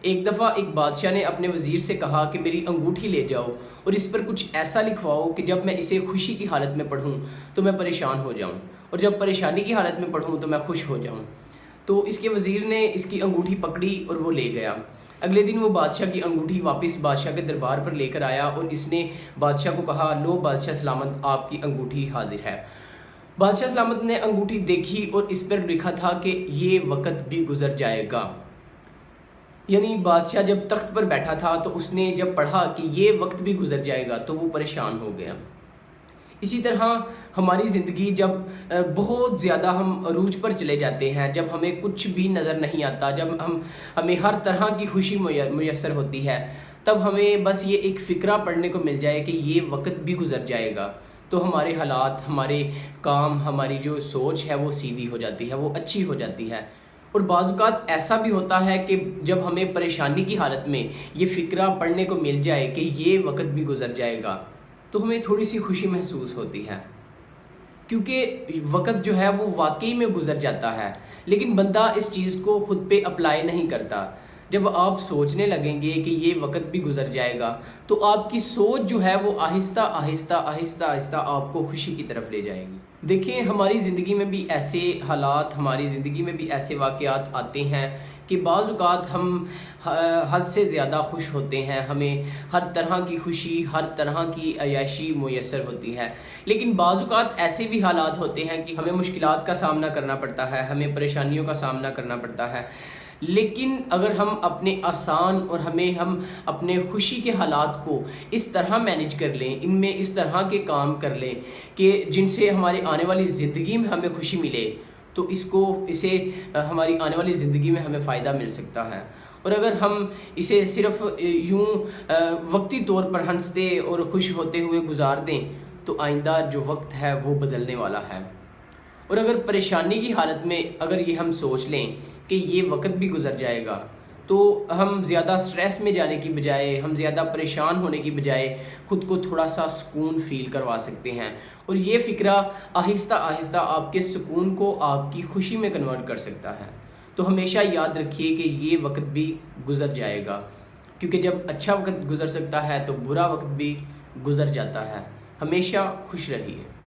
ایک دفعہ ایک بادشاہ نے اپنے وزیر سے کہا کہ میری انگوٹھی لے جاؤ اور اس پر کچھ ایسا لکھواؤ کہ جب میں اسے خوشی کی حالت میں پڑھوں تو میں پریشان ہو جاؤں، اور جب پریشانی کی حالت میں پڑھوں تو میں خوش ہو جاؤں۔ تو اس کے وزیر نے اس کی انگوٹھی پکڑی اور وہ لے گیا۔ اگلے دن وہ بادشاہ کی انگوٹھی واپس بادشاہ کے دربار پر لے کر آیا اور اس نے بادشاہ کو کہا، لو بادشاہ سلامت، آپ کی انگوٹھی حاضر ہے۔ بادشاہ سلامت نے انگوٹھی دیکھی اور اس پر لکھا تھا کہ یہ وقت بھی گزر جائے گا۔ یعنی بادشاہ جب تخت پر بیٹھا تھا تو اس نے جب پڑھا کہ یہ وقت بھی گزر جائے گا تو وہ پریشان ہو گیا۔ اسی طرح ہماری زندگی جب بہت زیادہ ہم عروج پر چلے جاتے ہیں، جب ہمیں کچھ بھی نظر نہیں آتا، جب ہمیں ہر طرح کی خوشی میسر ہوتی ہے، تب ہمیں بس یہ ایک فکرہ پڑھنے کو مل جائے کہ یہ وقت بھی گزر جائے گا، تو ہمارے حالات، ہمارے کام، ہماری جو سوچ ہے وہ سیدھی ہو جاتی ہے، وہ اچھی ہو جاتی ہے۔ اور بعض اوقات ایسا بھی ہوتا ہے کہ جب ہمیں پریشانی کی حالت میں یہ فکرہ پڑھنے کو مل جائے کہ یہ وقت بھی گزر جائے گا تو ہمیں تھوڑی سی خوشی محسوس ہوتی ہے، کیونکہ وقت جو ہے وہ واقعی میں گزر جاتا ہے، لیکن بندہ اس چیز کو خود پہ اپلائی نہیں کرتا۔ جب آپ سوچنے لگیں گے کہ یہ وقت بھی گزر جائے گا تو آپ کی سوچ جو ہے وہ آہستہ آہستہ آہستہ آہستہ آپ کو خوشی کی طرف لے جائے گی۔ دیکھیں، ہماری زندگی میں بھی ایسے حالات، ہماری زندگی میں بھی ایسے واقعات آتے ہیں کہ بعض اوقات ہم حد سے زیادہ خوش ہوتے ہیں، ہمیں ہر طرح کی خوشی، ہر طرح کی عیاشی میسر ہوتی ہے، لیکن بعض اوقات ایسے بھی حالات ہوتے ہیں کہ ہمیں مشکلات کا سامنا کرنا پڑتا ہے، ہمیں پریشانیوں کا سامنا کرنا پڑتا ہے، لیکن اگر ہم اپنے آسان اور ہم اپنے خوشی کے حالات کو اس طرح مینیج کر لیں، ان میں اس طرح کے کام کر لیں کہ جن سے ہماری آنے والی زندگی میں ہمیں خوشی ملے، تو اسے ہماری آنے والی زندگی میں ہمیں فائدہ مل سکتا ہے۔ اور اگر ہم اسے صرف یوں وقتی طور پر ہنستے اور خوش ہوتے ہوئے گزار دیں تو آئندہ جو وقت ہے وہ بدلنے والا ہے۔ اور اگر پریشانی کی حالت میں اگر یہ ہم سوچ لیں کہ یہ وقت بھی گزر جائے گا تو ہم زیادہ سٹریس میں جانے کی بجائے، ہم زیادہ پریشان ہونے کی بجائے خود کو تھوڑا سا سکون فیل کروا سکتے ہیں، اور یہ فکرہ آہستہ آہستہ آپ کے سکون کو آپ کی خوشی میں کنورٹ کر سکتا ہے۔ تو ہمیشہ یاد رکھیے کہ یہ وقت بھی گزر جائے گا، کیونکہ جب اچھا وقت گزر سکتا ہے تو برا وقت بھی گزر جاتا ہے۔ ہمیشہ خوش رہیے۔